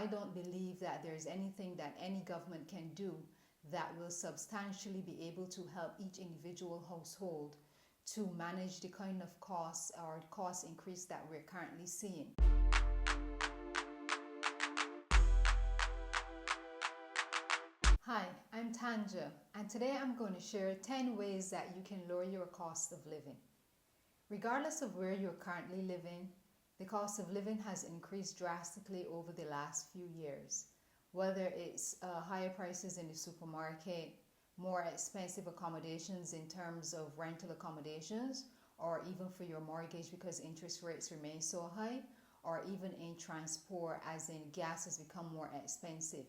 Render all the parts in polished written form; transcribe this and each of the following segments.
I don't believe that there's anything that any government can do that will substantially be able to help each individual household to manage the kind of costs or cost increase that we're currently seeing. Hi, I'm Tanja, and today I'm going to share 10 ways that you can lower your cost of living. Regardless of where you're currently living, the cost of living has increased drastically over the last few years. Whether it's higher prices in the supermarket, more expensive accommodations in terms of rental accommodations, or even for your mortgage because interest rates remain so high, or even in transport as in gas has become more expensive.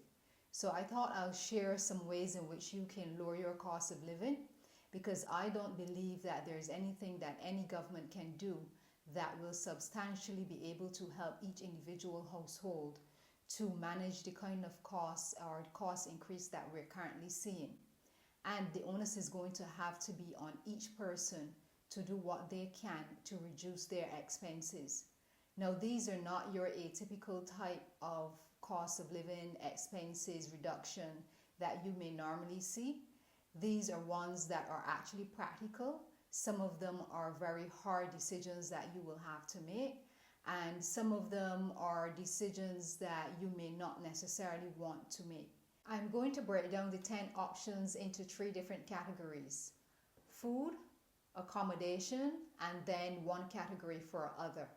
So I thought I'll share some ways in which you can lower your cost of living, because I don't believe that there's anything that any government can do that will substantially be able to help each individual household to manage the kind of costs or cost increase that we're currently seeing. And the onus is going to have to be on each person to do what they can to reduce their expenses. Now, these are not your atypical type of cost of living expenses reduction that you may normally see. These are ones that are actually practical. Some of them are very hard decisions that you will have to make, and some of them are decisions that you may not necessarily want to make. I'm going to break down the 10 options into 3 different categories: food, accommodation, and then one category for other.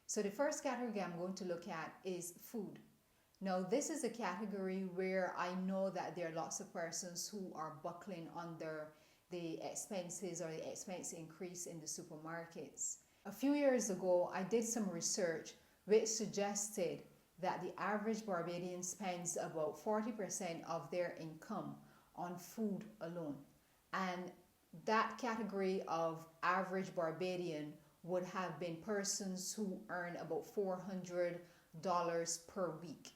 So the first category I'm going to look at is food. Now, this is a category where I know that there are lots of persons who are buckling under the expenses or the expense increase in the supermarkets. A few years ago, I did some research which suggested that the average Barbadian spends about 40% of their income on food alone. And that category of average Barbadian would have been persons who earn about $400 per week.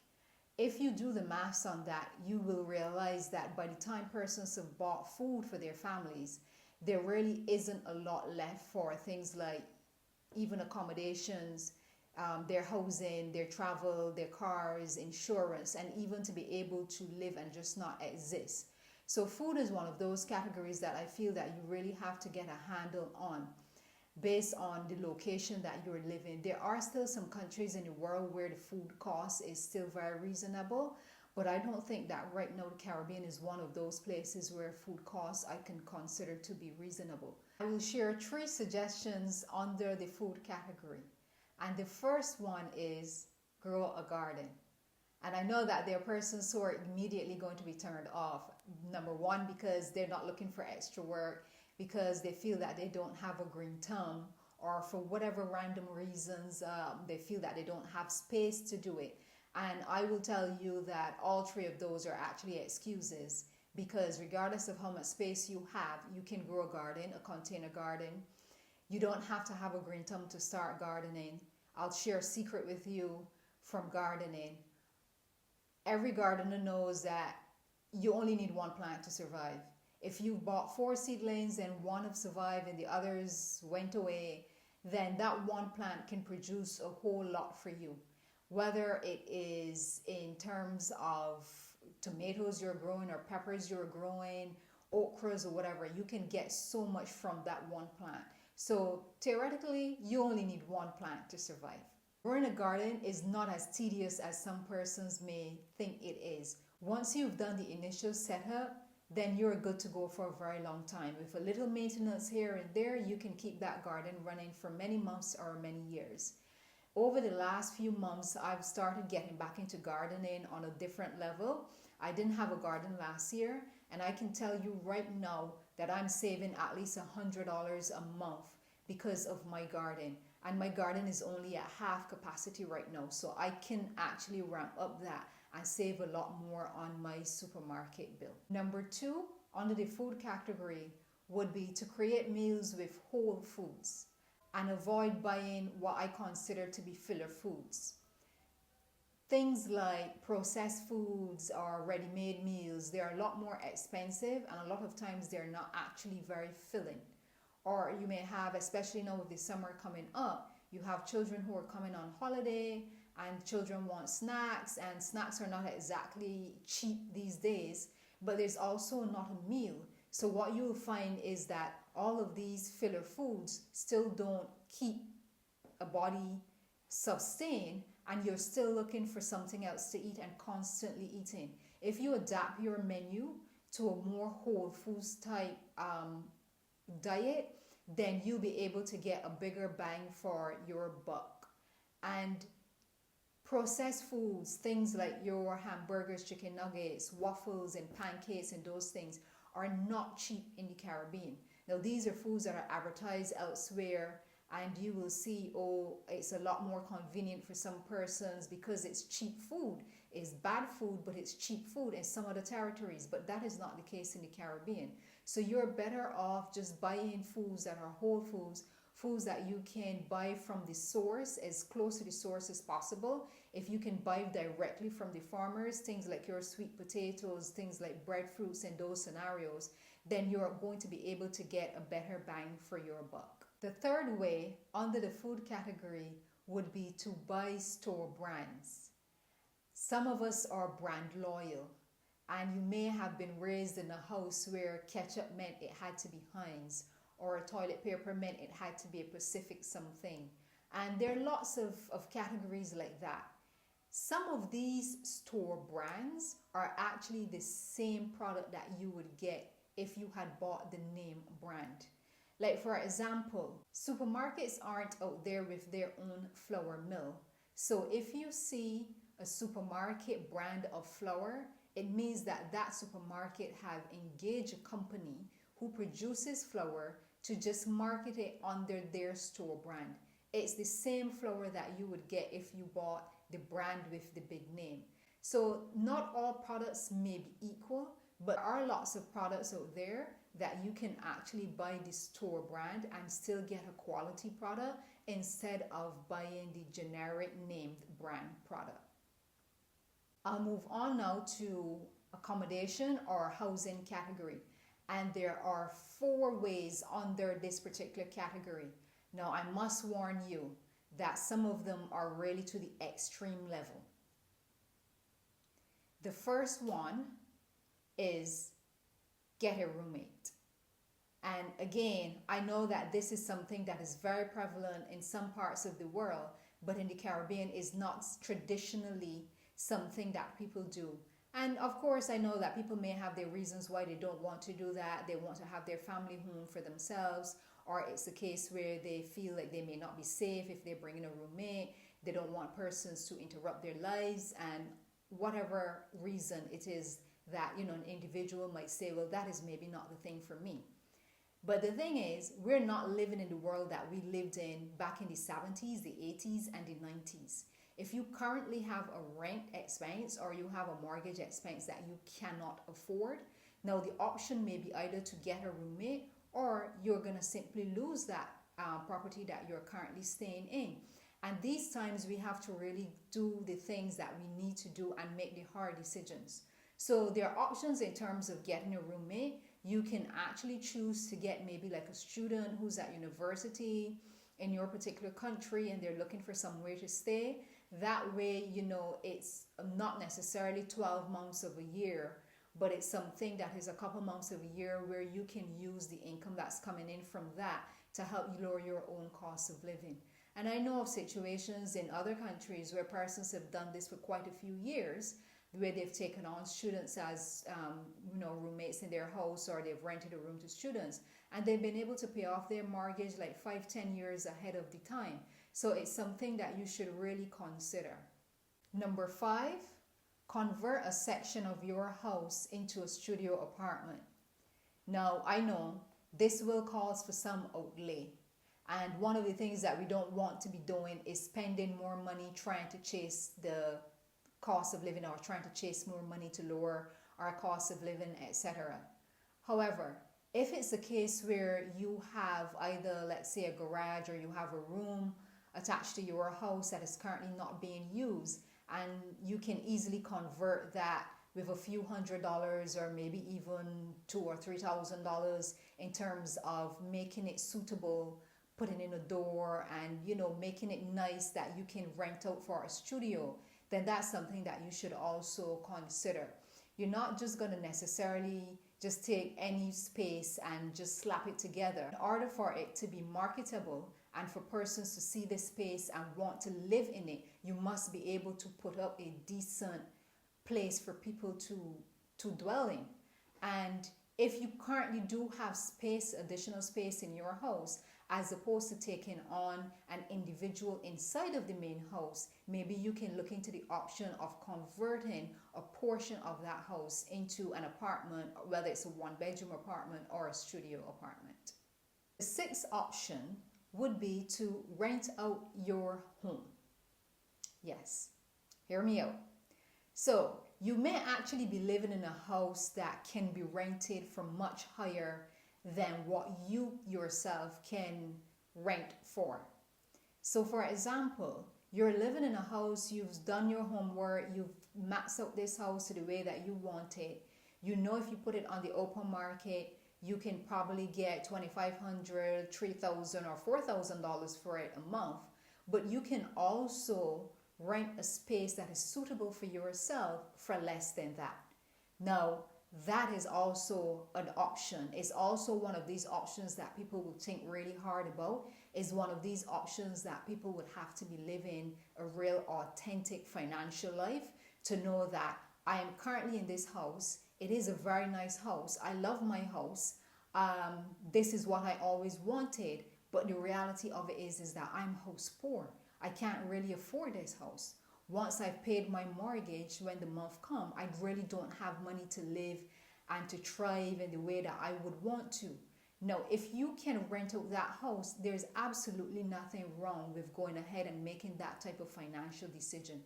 If you do the maths on that, you will realize that by the time persons have bought food for their families, there really isn't a lot left for things like even accommodations, their housing, their travel, their cars, insurance, and even to be able to live and just not exist. So food is one of those categories that I feel that you really have to get a handle on based on the location that you're living. There are still some countries in the world where the food cost is still very reasonable, but I don't think that right now the Caribbean is one of those places where food costs I can consider to be reasonable. I will share 3 suggestions under the food category. And the first one is grow a garden. And I know that there are persons who are immediately going to be turned off. Number one, because they're not looking for extra work, because they feel that they don't have a green thumb, or for whatever random reasons, they feel that they don't have space to do it. And I will tell you that all 3 of those are actually excuses, because regardless of how much space you have, you can grow a garden, a container garden. You don't have to have a green thumb to start gardening. I'll share a secret with you from gardening. Every gardener knows that you only need 1 plant to survive. If you bought 4 seedlings and 1 have survived and the others went away, then that 1 plant can produce a whole lot for you. Whether it is in terms of tomatoes you're growing or peppers you're growing, okras or whatever, you can get so much from that 1 plant. So theoretically, you only need 1 plant to survive. Growing a garden is not as tedious as some persons may think it is. Once you've done the initial setup, then you're good to go for a very long time. With a little maintenance here and there, you can keep that garden running for many months or many years. Over the last few months, I've started getting back into gardening on a different level. I didn't have a garden last year, and I can tell you right now that I'm saving at least $100 a month because of my garden. And my garden is only at half capacity right now, so I can actually ramp up that and save a lot more on my supermarket bill. Number 2, under the food category, would be to create meals with whole foods and avoid buying what I consider to be filler foods. Things like processed foods or ready-made meals, they are a lot more expensive, and a lot of times they're not actually very filling. Or you may have, especially now with the summer coming up, you have children who are coming on holiday and children want snacks, and snacks are not exactly cheap these days, but there's also not a meal. So what you'll find is that all of these filler foods still don't keep a body sustained, and you're still looking for something else to eat and constantly eating. If you adapt your menu to a more whole foods type diet, then you'll be able to get a bigger bang for your buck. And processed foods, things like your hamburgers, chicken nuggets, waffles, and pancakes, and those things are not cheap in the Caribbean. Now, these are foods that are advertised elsewhere, and you will see, oh, it's a lot more convenient for some persons because it's cheap food. It's bad food, but it's cheap food in some other territories, but that is not the case in the Caribbean. So you're better off just buying foods that are whole foods, foods that you can buy from the source, as close to the source as possible. If you can buy directly from the farmers, things like your sweet potatoes, things like breadfruits in those scenarios, then you're going to be able to get a better bang for your buck. The third way under the food category would be to buy store brands. Some of us are brand loyal, and you may have been raised in a house where ketchup meant it had to be Heinz, or toilet paper meant it had to be a Pacific something. And there are lots of categories like that. Some of these store brands are actually the same product that you would get if you had bought the name brand. Like, for example, supermarkets aren't out there with their own flour mill. So if you see a supermarket brand of flour, it means that that supermarket have engaged a company who produces flour to just market it under their store brand. It's the same flour that you would get if you bought the brand with the big name. So not all products may be equal, but there are lots of products out there that you can actually buy the store brand and still get a quality product instead of buying the generic named brand product. I'll move on now to accommodation or housing category. And there are 4 ways under this particular category. Now, I must warn you that some of them are really to the extreme level. The first one is get a roommate. And again, I know that this is something that is very prevalent in some parts of the world, but in the Caribbean is not traditionally something that people do. And of course, I know that people may have their reasons why they don't want to do that. They want to have their family home for themselves, or it's a case where they feel like they may not be safe if they're bringing a roommate. They don't want persons to interrupt their lives, and whatever reason it is that, an individual might say, well, that is maybe not the thing for me. But the thing is, we're not living in the world that we lived in back in the 70s, the 80s, and the 90s. If you currently have a rent expense or you have a mortgage expense that you cannot afford, now the option may be either to get a roommate, or you're going to simply lose that property that you're currently staying in. And these times we have to really do the things that we need to do and make the hard decisions. So there are options in terms of getting a roommate. You can actually choose to get maybe like a student who's at university in your particular country and they're looking for somewhere to stay. That way, it's not necessarily 12 months of a year, but it's something that is a couple months of a year where you can use the income that's coming in from that to help you lower your own cost of living. And I know of situations in other countries where persons have done this for quite a few years, where they've taken on students as roommates in their house, or they've rented a room to students, and they've been able to pay off their mortgage like 5-10 years ahead of the time. So it's something that you should really consider. Number 5, convert a section of your house into a studio apartment. Now, I know this will cause for some outlay. And one of the things that we don't want to be doing is spending more money trying to chase the cost of living, or trying to chase more money to lower our cost of living, etc. However, if it's a case where you have either, let's say, a garage, or you have a room attached to your house that is currently not being used, and you can easily convert that with a few $100s, or maybe even $2,000 or $3,000 in terms of making it suitable putting in a door and, making it nice that you can rent out for a studio, then that's something that you should also consider. You're not just going to necessarily just take any space and just slap it together. In order for it to be marketable and for persons to see this space and want to live in it, you must be able to put up a decent place for people to dwell in. And if you currently do have additional space in your house, as opposed to taking on an individual inside of the main house, maybe you can look into the option of converting a portion of that house into an apartment, whether it's a one-bedroom apartment or a studio apartment. The sixth option would be to rent out your home. Yes, hear me out. So you may actually be living in a house that can be rented for much higher than what you yourself can rent for. So for example, you're living in a house, you've done your homework, you've maxed out this house to the way that you want it. You know, if you put it on the open market, you can probably get $2,500, $3,000 or $4,000 for it a month. But you can also rent a space that is suitable for yourself for less than that. Now, that is also an option. It's also one of these options that people will think really hard about. Is one of these options that people would have to be living a real authentic financial life to know that I am currently in this house. It is a very nice house. I love my house. This is what I always wanted. But the reality of it is that I'm house poor. I can't really afford this house. Once I've paid my mortgage, when the month comes, I really don't have money to live and to thrive in the way that I would want to. Now, if you can rent out that house, there's absolutely nothing wrong with going ahead and making that type of financial decision.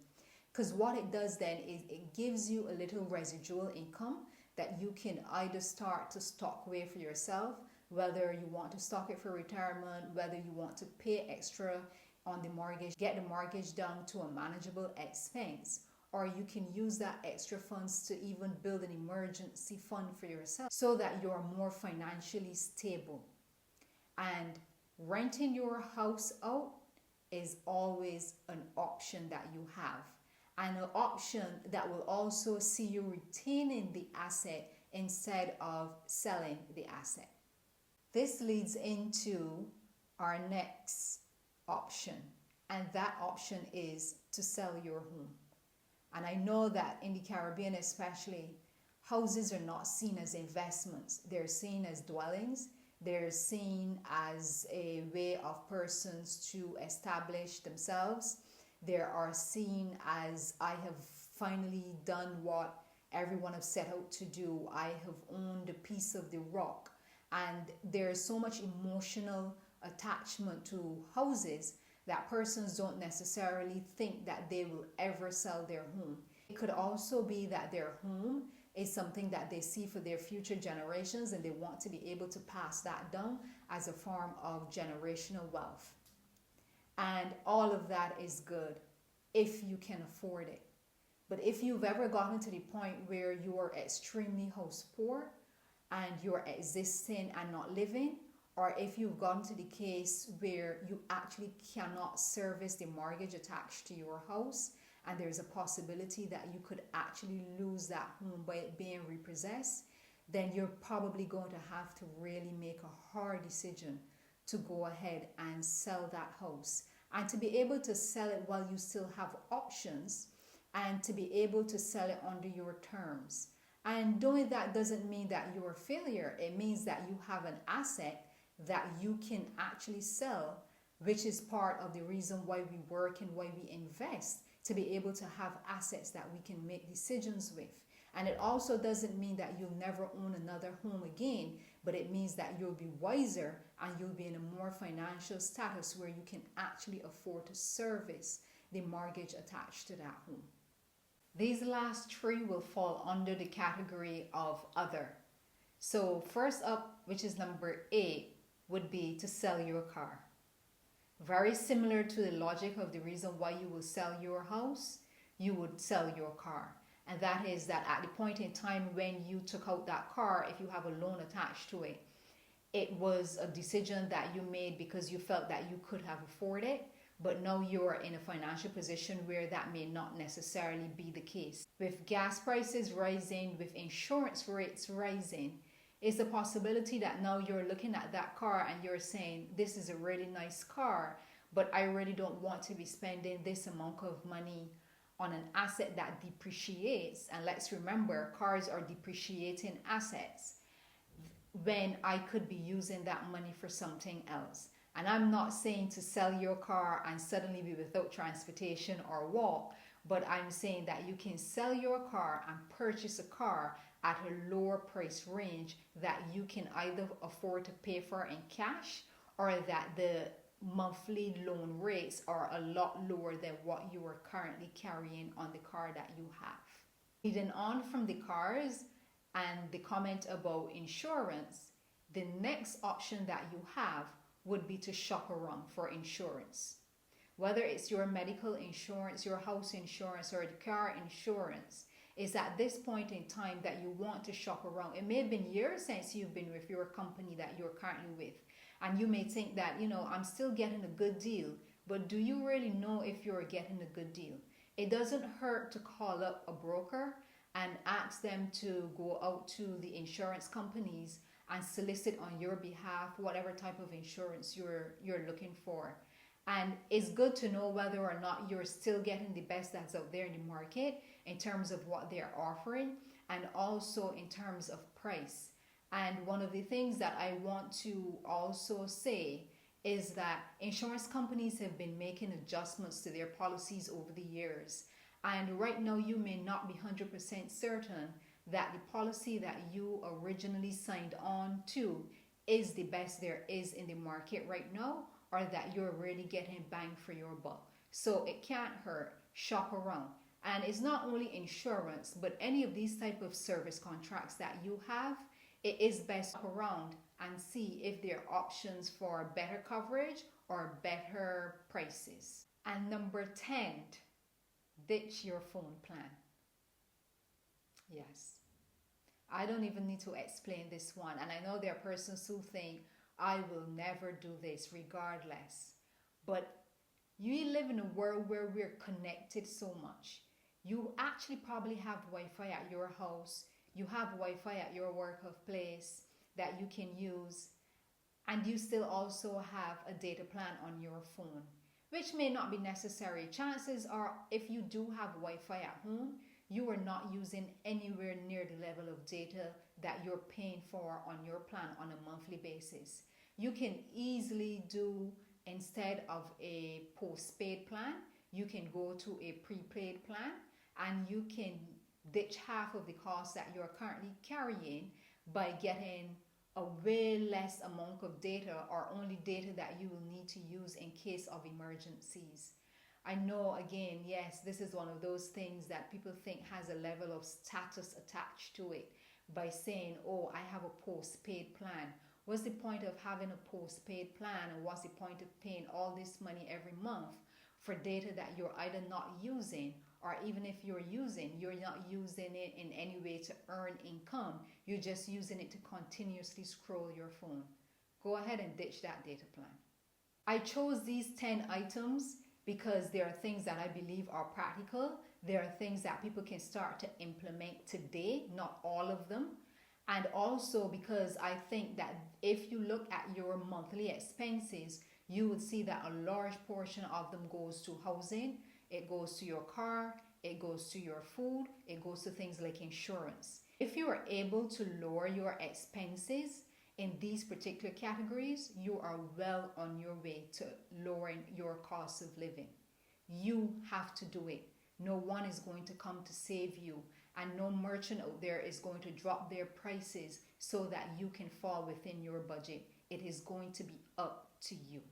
Because what it does then is it gives you a little residual income that you can either start to stock away for yourself, whether you want to stock it for retirement, whether you want to pay extra on the mortgage, get the mortgage down to a manageable expense, or you can use that extra funds to even build an emergency fund for yourself so that you're more financially stable. And renting your house out is always an option that you have, and an option that will also see you retaining the asset instead of selling the asset. This leads into our next option, and that option is to sell your home. And I know that in the Caribbean especially, houses are not seen as investments. They're seen as dwellings. They're seen as a way of persons to establish themselves. They are seen as, I have finally done what everyone has set out to do. I have owned a piece of the rock. And there's so much emotional attachment to houses that persons don't necessarily think that they will ever sell their home. It could also be that their home is something that they see for their future generations and they want to be able to pass that down as a form of generational wealth. And all of that is good if you can afford it. But if you've ever gotten to the point where you are extremely house poor and you're existing and not living, or if you've gotten to the case where you actually cannot service the mortgage attached to your house, and there's a possibility that you could actually lose that home by it being repossessed, then you're probably going to have to really make a hard decision to go ahead and sell that house. And to be able to sell it while you still have options, and to be able to sell it under your terms. And doing that doesn't mean that you're a failure. It means that you have an asset that you can actually sell, which is part of the reason why we work and why we invest, to be able to have assets that we can make decisions with. And it also doesn't mean that you'll never own another home again, but it means that you'll be wiser and you'll be in a more financial status where you can actually afford to service the mortgage attached to that home. These last three will fall under the category of other. So first up, which is number 8, would be to sell your car. Very similar to the logic of the reason why you will sell your house, you would sell your car. And that is that at the point in time when you took out that car, if you have a loan attached to it, it was a decision that you made because you felt that you could have afforded it, but now you're in a financial position where that may not necessarily be the case. With gas prices rising, with insurance rates rising, it's a possibility that now you're looking at that car and you're saying, this is a really nice car, but I really don't want to be spending this amount of money on an asset that depreciates. And let's remember, cars are depreciating assets, when I could be using that money for something else. And I'm not saying to sell your car and suddenly be without transportation or walk, but I'm saying that you can sell your car and purchase a car at a lower price range that you can either afford to pay for in cash, or that the monthly loan rates are a lot lower than what you are currently carrying on the car that you have. Leading on from the cars and the comment about insurance, the next option that you have would be to shop around for insurance. Whether it's your medical insurance, your house insurance, or the car insurance, is at this point in time that you want to shop around. It may have been years since you've been with your company that you're currently with, and you may think that, I'm still getting a good deal, but do you really know if you're getting a good deal? It doesn't hurt to call up a broker and ask them to go out to the insurance companies and solicit on your behalf whatever type of insurance you're looking for. And it's good to know whether or not you're still getting the best that's out there in the market in terms of what they're offering, and also in terms of price. And one of the things that I want to also say is that insurance companies have been making adjustments to their policies over the years. And right now you may not be 100% certain that the policy that you originally signed on to is the best there is in the market right now, or that you're really getting bang for your buck. So it can't hurt. Shop around. And it's not only insurance, but any of these type of service contracts that you have, it is best to shop around and see if there are options for better coverage or better prices. And number 10, ditch your phone plan. Yes. I don't even need to explain this one. And I know there are persons who think, I will never do this regardless. But you live in a world where we're connected so much. You actually probably have Wi-Fi at your house. You have Wi-Fi at your workplace that you can use. And you still also have a data plan on your phone, which may not be necessary. Chances are, if you do have Wi-Fi at home, you are not using anywhere near the level of data that you're paying for on your plan on a monthly basis. You can easily do, instead of a postpaid plan, you can go to a prepaid plan, and you can ditch half of the cost that you're currently carrying by getting a way less amount of data, or only data that you will need to use in case of emergencies. I know, again, yes, this is one of those things that people think has a level of status attached to it by saying, oh, I have a postpaid plan. What's the point of having a postpaid plan, and what's the point of paying all this money every month for data that you're either not using, or even if you're not using it in any way to earn income. You're just using it to continuously scroll your phone. Go ahead and ditch that data plan. I chose these 10 items because there are things that I believe are practical. There are things that people can start to implement today, not all of them. And also because I think that if you look at your monthly expenses, you would see that a large portion of them goes to housing, it goes to your car, it goes to your food, it goes to things like insurance. If you are able to lower your expenses in these particular categories, you are well on your way to lowering your cost of living. You have to do it. No one is going to come to save you, and no merchant out there is going to drop their prices so that you can fall within your budget. It is going to be up to you.